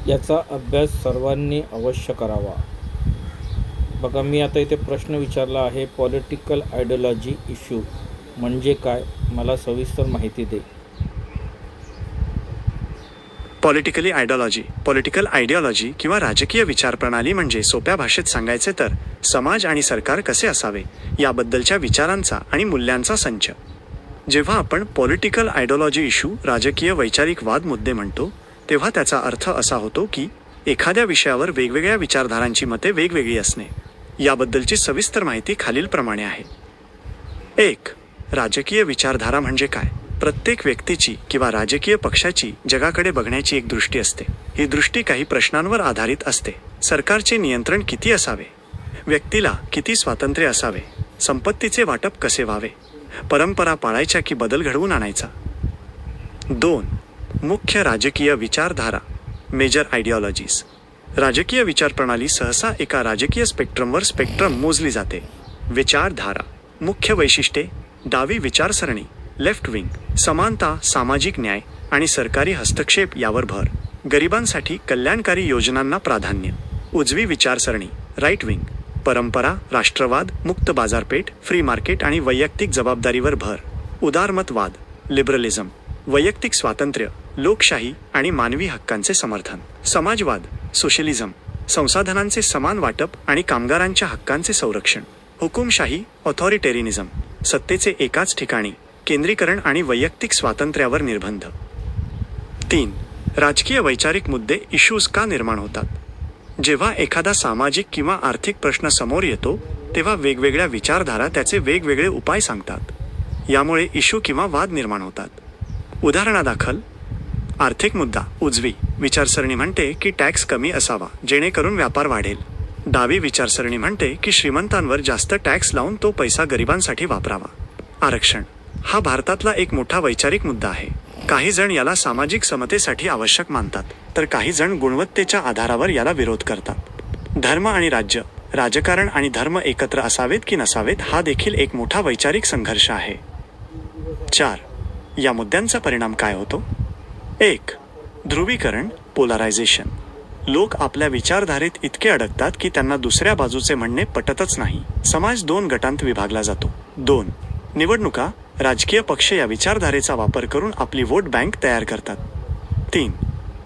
याचा अभ्यास सर्वांनी अवश्य करावा. बघा, मी आता इथे प्रश्न विचारला आहे, पॉलिटिकल आयडियोलॉजी इश्यू म्हणजे काय, मला सविस्तर माहिती दे. पॉलिटिकल आयडियोलॉजी किंवा राजकीय विचारप्रणाली म्हणजे सोप्या भाषेत सांगायचे तर समाज आणि सरकार कसे असावे याबद्दलच्या विचारांचा आणि मूल्यांचा संच. जेव्हा आपण पॉलिटिकल आयडियोलॉजी इश्यू राजकीय वैचारिक वाद मुद्दे म्हणतो तेव्हा त्याचा अर्थ असा होतो की एखाद्या विषयावर वेगवेगळ्या विचारधारांची मते वेगवेगळी असणे. याबद्दलची सविस्तर माहिती खालीलप्रमाणे आहे. 1. राजकीय विचारधारा म्हणजे काय. प्रत्येक व्यक्तीची किंवा राजकीय पक्षाची जगाकडे बघण्याची एक दृष्टी असते. ही दृष्टी काही प्रश्नांवर आधारित असते. सरकारचे नियंत्रण किती असावे, व्यक्तीला किती स्वातंत्र्य असावे, संपत्तीचे वाटप कसे व्हावे, परंपरा पाळायच्या की बदल घडवून आणायचा. 2. मुख्य राजकीय विचारधारा मेजर आयडिओलॉजीज. राजकीय विचारप्रणाली सहसा एका राजकीय स्पेक्ट्रम मोजली जाते. विचारधारा मुख्य वैशिष्ट्ये: डावी विचारसरणी लेफ्ट विंग, समानता, सामाजिक न्याय आणि सरकारी हस्तक्षेप यावर भर. गरिबांसाठी कल्याणकारी योजनांना प्राधान्य. उजवी विचारसरणी राईट विंग, परंपरा, राष्ट्रवाद, मुक्त बाजारपेठ, फ्री मार्केट आणि वैयक्तिक जबाबदारीवर भर. उदारमतवाद लिबरलिझम, वैयक्तिक स्वातंत्र्य, लोकशाही आणि मानवी हक्कांचे समर्थन. समाजवाद सोशलिझम, संसाधनांचे समान वाटप आणि कामगारांच्या हक्कांचे संरक्षण. हुकुमशाही ऑथॉरिटेरिनिझम, सत्तेचे एकाच ठिकाणी केंद्रीकरण आणि वैयक्तिक स्वातंत्र्यावर निर्बंध. 3. राजकीय वैचारिक मुद्दे इश्यूज का निर्माण होतात. जेव्हा एखादा सामाजिक किंवा आर्थिक प्रश्न समोर येतो तेव्हा वेगवेगळ्या विचारधारा त्याचे वेगवेगळे उपाय सांगतात. यामुळे इश्यू किंवा वाद निर्माण होतात. उदाहरणादाखल, आर्थिक मुद्दा उजवी विचारसरणी म्हणते की टॅक्स कमी असावा जेणेकरून व्यापार वाढेल. डावी विचारसरणी म्हणते की श्रीमंतांवर जास्त टॅक्स लावून तो पैसा गरिबांसाठी वापरावा. आरक्षण हा भारतातला एक मोठा वैचारिक मुद्दा आहे. काही जण याला सामाजिक समतेसाठी आवश्यक मानतात तर काही जण गुणवत्तेच्या आधारावर याला विरोध करतात. धर्म आणि राज्य, राजकारण आणि धर्म एकत्र असावेत की नसावेत हा देखील एक मोठा वैचारिक संघर्ष आहे. 4. या मुद्द्यांचा परिणाम काय होतो. 1. ध्रुवीकरण पोलरायझेशन. लोक आपल्या विचारधारेत इतके अडकतात की त्यांना दुसऱ्या बाजूचे म्हणणे पटतच नाही. समाज 2 गटांत विभागला जातो. 2. निवडणुका, राजकीय पक्ष या विचारधारेचा वापर करून आपली वोट बँक तयार करतात. 3.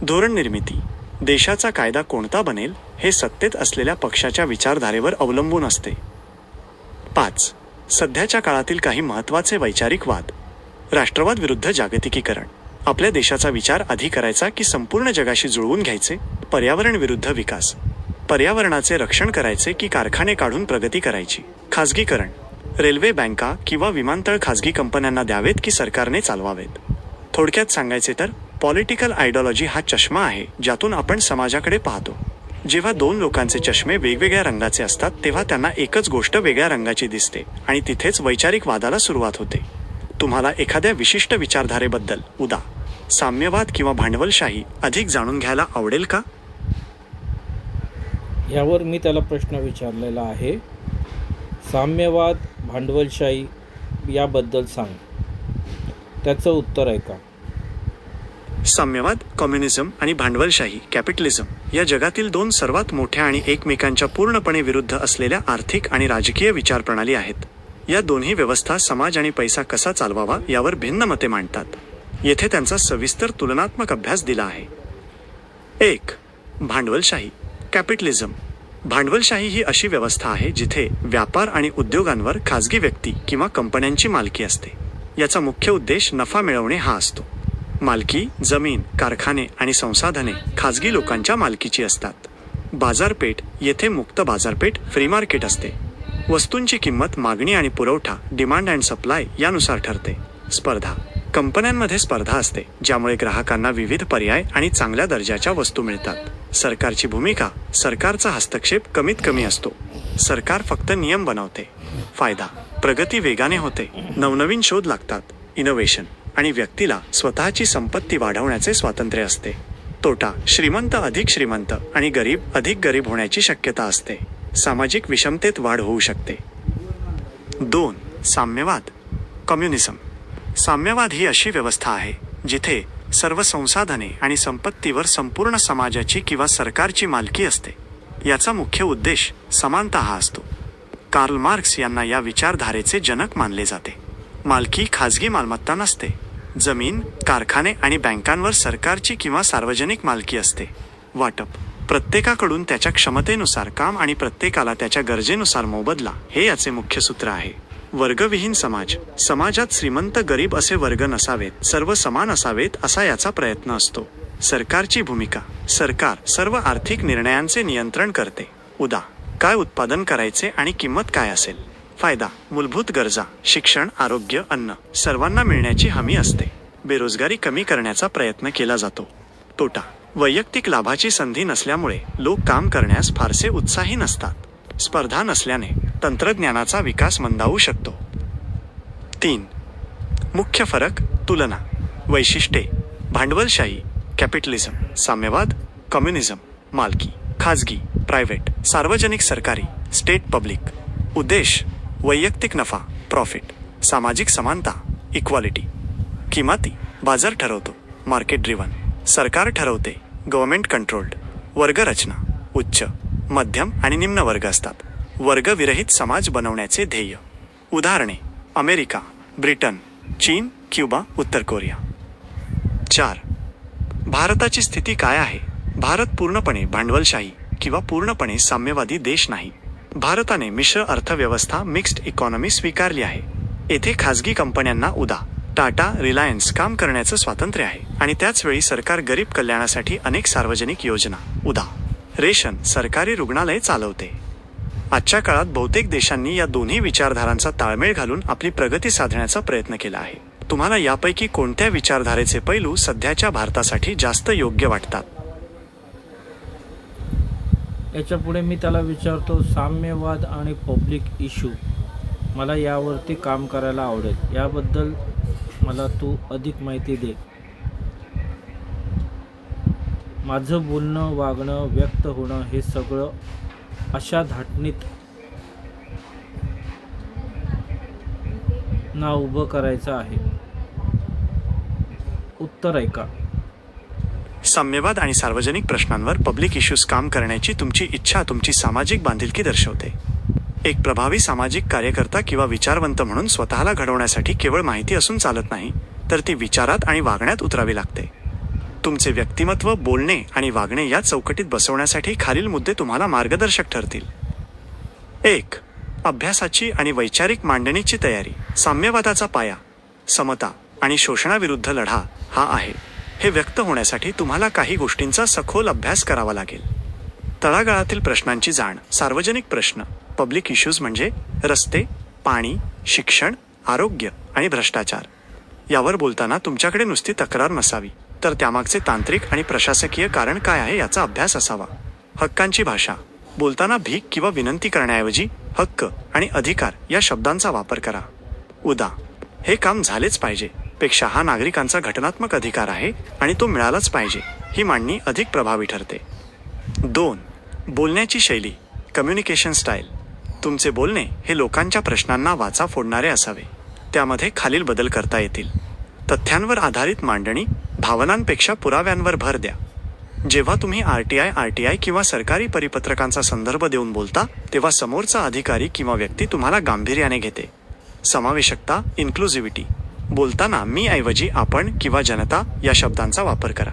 धोरण निर्मिती. देशाचा कायदा कोणता बनेल हे सत्तेत असलेल्या पक्षाच्या विचारधारेवर अवलंबून असते. 5. सध्याच्या काळातील काही महत्त्वाचे वैचारिक वाद. राष्ट्रवाद विरुद्ध जागतिकीकरण. आपल्या देशाचा विचार आधी करायचा की संपूर्ण जगाशी जुळवून घ्यायचे. पर्यावरण विरुद्ध विकास. पर्यावरणाचे रक्षण करायचे की कारखाने काढून प्रगती करायची. खाजगीकरण. रेल्वे, बँका किंवा विमानतळ खाजगी कंपन्यांना द्यावेत की सरकारने चालवावेत. थोडक्यात सांगायचे तर पॉलिटिकल आयडियोलॉजी हा चष्मा आहे ज्यातून आपण समाजाकडे पाहतो. जेव्हा 2 लोकांचे चष्मे वेगवेगळ्या रंगाचे असतात तेव्हा त्यांना एकच गोष्ट वेगळ्या रंगाची दिसते आणि तिथेच वैचारिक वादाला सुरुवात होते. तुम्हाला एखाद्या विशिष्ट विचारधारेबद्दल उदा. साम्यवाद किंवा भांडवलशाही अधिक जाणून घ्यायला आवडेल का. यावर मी त्याला प्रश्न विचारलेला आहे, साम्यवाद, भांडवलशाही याबद्दल सांग. त्याचं उत्तर आहे का. साम्यवाद कम्युनिझम आणि भांडवलशाही कॅपिटलिझम या जगातील 2 सर्वात मोठ्या आणि एकमेकांच्या पूर्णपणे विरुद्ध असलेल्या आर्थिक आणि राजकीय विचारप्रणाली आहेत. या दोन्ही व्यवस्था समाज आणि पैसा कसा चालवावा यावर भिन्न मते मांडतात. येथे त्यांचा सविस्तर तुलनात्मक अभ्यास दिला आहे. 1. भांडवलशाही कॅपिटलिझम. भांडवलशाही ही अशी व्यवस्था आहे जिथे व्यापार आणि उद्योगांवर खाजगी व्यक्ती किंवा कंपन्यांची मालकी असते. याचा मुख्य उद्देश नफा मिळवणे हा असतो. मालकी, जमीन, कारखाने आणि संसाधने खाजगी लोकांच्या मालकीची असतात. बाजारपेठ. येथे मुक्त बाजारपेठ फ्री मार्केट असते. वस्तूंची किंमत मागणी आणि पुरवठा डिमांड अँड सप्लाय यानुसार ठरते. स्पर्धा. कंपन्यांमध्ये स्पर्धा असते ज्यामुळे ग्राहकांना विविध पर्याय आणि चांगल्या दर्जाच्या वस्तू मिळतात. सरकारची भूमिका. सरकारचा हस्तक्षेप कमीत कमी असतो. सरकार फक्त नियम बनवते. फायदा. प्रगती वेगाने होते. नवनवीन शोध लागतात. इनोव्हेशन आणि व्यक्तीला स्वतःची संपत्ती वाढवण्याचे स्वातंत्र्य असते. तोटा. श्रीमंत अधिक श्रीमंत आणि गरीब अधिक गरीब होण्याची शक्यता असते. सामाजिक विषमतेत वाढ होऊ शकते. 2. साम्यवाद कम्युनिझम. साम्यवाद ही अशी व्यवस्था आहे जिथे सर्व संसाधने आणि संपत्तीवर संपूर्ण समाजाची किंवा सरकारची मालकी असते. याचा मुख्य उद्देश समानता हा असतो. कार्ल मार्क्स यांना या विचारधारेचे जनक मानले जाते. मालकी खाजगी मालमत्ता नसते. जमीन, कारखाने आणि बँकांवर सरकारची किंवा सार्वजनिक मालकी असते. वाटप प्रत्येकाकडून त्याच्या क्षमतेनुसार काम आणि प्रत्येकाला त्याच्या गरजेनुसार मोबदला हे याचे मुख्य सूत्र आहे. वर्गविहीन समाज. समाजात श्रीमंत गरीब असे वर्ग नसावेत, सर्व समान असावेत असा याचा प्रयत्न असतो. सरकारची भूमिका. सरकार सर्व आर्थिक निर्णयांचे नियंत्रण करते. उदा. काय उत्पादन करायचे आणि किंमत काय असेल. फायदा. मूलभूत गरजा, शिक्षण, आरोग्य, अन्न सर्वांना मिळण्याची हमी असते. बेरोजगारी कमी करण्याचा प्रयत्न केला जातो. तोटा. वैयक्तिक लाभाची संधी नसल्यामुळे लोक काम करण्यास फारसे उत्साही नसतात. स्पर्धा नसल्याने तंत्रज्ञानाचा विकास मंदावू शकतो. 3. मुख्य फरक, तुलना. वैशिष्ट्ये. भांडवलशाही, कॅपिटलिझम. साम्यवाद, कम्युनिझम. मालकी, खाजगी, प्रायव्हेट. सार्वजनिक, सरकारी, स्टेट पब्लिक. उद्देश. वैयक्तिक नफा, प्रॉफिट. सामाजिक समानता, इक्वालिटी. किंमती. बाजार ठरवतो, मार्केट ड्रिव्हन. सरकार ठरवते, गव्हर्नमेंट कंट्रोल्ड. वर्गरचना. उच्च, मध्यम आणि निम्न वर्ग असतात. वर्गविरहित समाज बनवण्याचे ध्येय. उदाहरणे. अमेरिका, ब्रिटन, चीन, क्युबा, उत्तर कोरिया. 4. भारताची स्थिती काय आहे. भारत पूर्णपणे भांडवलशाही किंवा पूर्णपणे साम्यवादी देश नाही. भारताने मिश्र अर्थव्यवस्था, मिक्स्ड इकॉनॉमी स्वीकारली आहे. येथे खाजगी कंपन्यांना उदा. टाटा, रिलायन्स काम करण्याचं स्वातंत्र्य आहे आणि त्याचवेळी सरकार गरीब कल्याणासाठी अनेक सार्वजनिक योजना उदा. रेशन, सरकारी रुग्णालय चालवते. आजच्या काळात बहुतेक देशांनी या दोन्ही विचारधारांचा ताळमेळ घालून आपली प्रगती साधण्याचा प्रयत्न केला आहे. तुम्हाला यापैकी कोणत्या विचारधारेचे पैलू सध्याच्या भारतासाठी जास्त योग्य वाटतात. याच्या पुढे मी त्याला विचारतो, साम्यवाद आणि पब्लिक इश्यू, मला यावरती काम करायला आवडेल. याबद्दल मला तू अधिक माहिती दे. माझं बोलणं, वागणं, व्यक्त होणं हे सगळं अशा धाटणीत ना उभं करायचं आहे. उत्तर ऐका. साम्यवाद आणि सार्वजनिक प्रश्नांवर पब्लिक इश्यूज काम करण्याची तुमची इच्छा तुमची सामाजिक बांधिलकी दर्शवते. एक प्रभावी सामाजिक कार्यकर्ता किंवा विचारवंत म्हणून स्वतःला घडवण्यासाठी केवळ माहिती असून चालत नाही, तर ती विचारात आणि वागण्यात उतरावी लागते. तुमचे व्यक्तिमत्व, बोलणे आणि वागणे या चौकटीत बसवण्यासाठी खालील मुद्दे तुम्हाला मार्गदर्शक ठरतील. 1. अभ्यासाची आणि वैचारिक मांडणीची तयारी. साम्यवादाचा पाया समता आणि शोषणाविरुद्ध लढा हा आहे. हे व्यक्त होण्यासाठी तुम्हाला काही गोष्टींचा सखोल अभ्यास करावा लागेल. तळागाळातील प्रश्नांची जाण. सार्वजनिक प्रश्न, पब्लिक इश्यूज म्हणजे रस्ते, पाणी, शिक्षण, आरोग्य आणि भ्रष्टाचार. यावर बोलताना तुमच्याकडे नुसती तक्रार नसावी, तर त्यामागचे तांत्रिक आणि प्रशासकीय कारण काय आहे याचा अभ्यास असावा. हक्कांची भाषा. बोलताना भीक किंवा विनंती करण्याऐवजी हक्क आणि अधिकार या शब्दांचा वापर करा. उदा. हे काम झालेच पाहिजे पेक्षा हा नागरिकांचा घटनात्मक अधिकार आहे आणि तो मिळालाच पाहिजे ही मांडणी अधिक प्रभावी ठरते. 2. बोलण्याची शैली, कम्युनिकेशन स्टाईल. तुमचे बोलणे हे लोकांच्या प्रश्नांना वाचा फोडणारे असावे. त्यामध्ये खालील बदल करता येतील. तथ्यांवर आधारित मांडणी, भावनांपेक्षा पुराव्यांवर भर द्या. जेव्हा तुम्ही आरटीआय किंवा सरकारी परिपत्रकांचा संदर्भ देऊन बोलता, तेव्हा समोरचा अधिकारी किंवा व्यक्ती तुम्हाला गांभीर्याने घेते. समावेशकता, इन्क्लुझिव्हिटी. बोलताना मी ऐवजी आपण किंवा जनता या शब्दांचा वापर करा.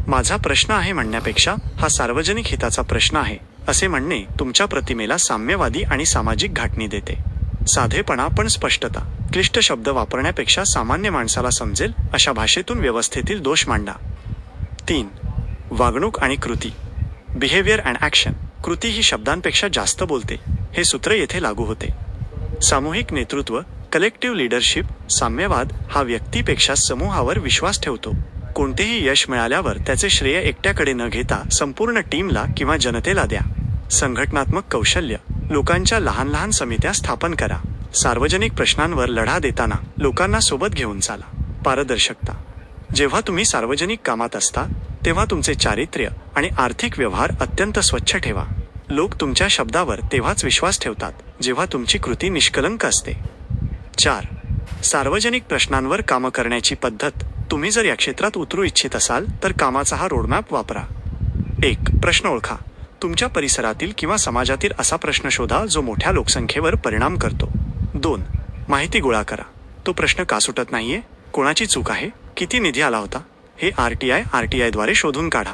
माझा प्रश्न आहे म्हणण्यापेक्षा हा सार्वजनिक हिताचा प्रश्न आहे असे म्हणणे तुमच्या प्रतिमेला साम्यवादी आणि सामाजिक घाटणी देते. साधेपणा पण स्पष्टता. क्लिष्ट शब्द वापरण्यापेक्षा सामान्य माणसाला समजेल अशा भाषेतून व्यवस्थेतील दोष मांडा. 3. वागणूक आणि कृती. Behaviour and action. कृती ही शब्दांपेक्षा जास्त बोलते. हे सूत्र येथे लागू होते. सामूहिक नेतृत्व, कलेक्टिव्ह लीडरशिप. साम्यवाद हा व्यक्तीपेक्षा समूहावर विश्वास ठेवतो. कोणतेही यश मिळाल्यावर त्याचे श्रेय एकट्याकडे न घेता संपूर्ण टीमला किंवा जनतेला द्या. संघटनात्मक कौशल्य. लोकांच्या लहान लहान समित्या स्थापन करा. सार्वजनिक प्रश्नांवर लढा देताना लोकांना सोबत घेऊन चाला. पारदर्शकता. जेव्हा तुम्ही सार्वजनिक कामात असता तेव्हा तुमचे चारित्र्य आणि आर्थिक व्यवहार अत्यंत स्वच्छ ठेवा. लोक तुमच्या शब्दावर तेव्हाच विश्वास ठेवतात जेव्हा तुमची कृती निष्कलंक असते. 4. सार्वजनिक प्रश्नांवर कामं करण्याची पद्धत. तुम्ही जर या क्षेत्रात उतरू इच्छित असाल तर कामाचा हा रोडमॅप वापरा. 1. प्रश्न ओळखा. तुमच्या परिसरातील किंवा समाजातील असा प्रश्न शोधा जो मोठ्या लोकसंख्येवर परिणाम करतो. 2. माहिती गोळा करा. तो प्रश्न का सुटत नाहीये? कोणाची चूक आहे? किती निधी आला होता? हे RTI द्वारे शोधून काढा.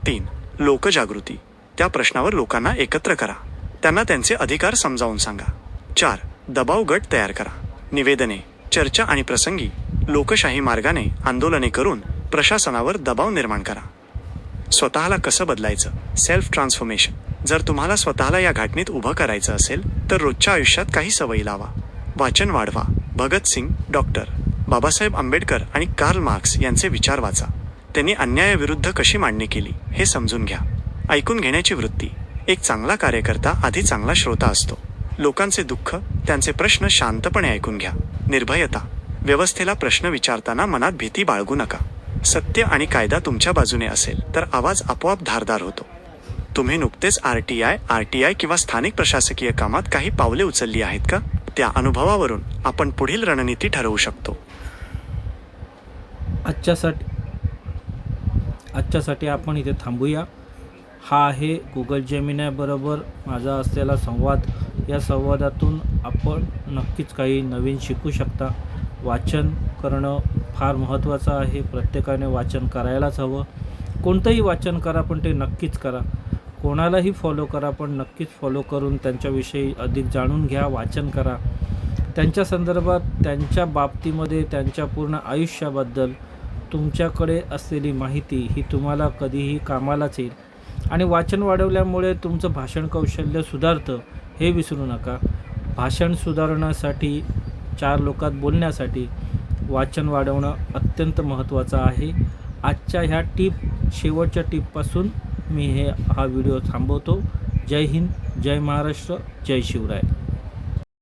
3. लोकजागृती. त्या प्रश्नावर लोकांना एकत्र करा. त्यांना त्यांचे अधिकार समजावून सांगा. 4. दबाव गट तयार करा. निवेदने, चर्चा आणि प्रसंगी लोकशाही मार्गाने आंदोलने करून प्रशासनावर दबाव निर्माण करा. स्वतःला कसं बदलायचं? Self transformation. जर तुम्हाला स्वतःला या घाटणीत उभं करायचं असेल तर रोजच्या आयुष्यात काही सवयी लावा. वाचन वाढवा. भगतसिंग, डॉक्टर बाबासाहेब आंबेडकर आणि कार्ल मार्क्स यांचे विचार वाचा. त्यांनी अन्यायाविरुद्ध कशी मांडणी केली हे समजून घ्या. ऐकून घेण्याची वृत्ती. एक चांगला कार्यकर्ता आधी चांगला श्रोता असतो. लोकांचे दुःख, त्यांचे प्रश्न शांतपणे ऐकून घ्या. निर्भयता. व्यवस्थेला प्रश्न विचारताना मनात भीती बाळगू नका. सत्य आणि कायदा तुमच्या बाजूने असेल तर आवाज आपोआप धारदार होतो. तुम्ही नुकतेच RTI किंवा स्थानिक प्रशासकीय कामात काही पावले उचलली आहेत का? त्या अनुभवावरून आपण पुढील रणनीती ठरवू शकतो. आजच्यासाठी आपण इथे थांबूया. हा आहे गुगल जेमिनाय बरोबर माझा असलेला संवाद. या संवादातून आपण नक्कीच काही नवीन शिकू शकता. वाचन करणं फार महत्त्वाचं आहे. प्रत्येकाने वाचन करायलाच हवं. कोणतंही वाचन करा पण ते नक्कीच करा. कोणालाही फॉलो करा पण नक्कीच फॉलो करून त्यांच्याविषयी अधिक जाणून घ्या. वाचन करा. त्यांच्या संदर्भात, त्यांच्या बाबतीमध्ये, त्यांच्या पूर्ण आयुष्याबद्दल तुमच्याकडे असलेली माहिती ही तुम्हाला कधीही कामालाच येईल. आणि वाचन वाढवल्यामुळे तुमचं भाषण कौशल्य सुधारतं हे विसरू नका. भाषण सुधारण्यासाठी, 4 लोकात बोलण्यासाठी वाचन वाढवणं अत्यंत महत्त्वाचं आहे. आजच्या ह्या शेवटच्या टिपपासून मी हा व्हिडिओ थांबवतो. जय हिंद, जय महाराष्ट्र, जय शिवराय.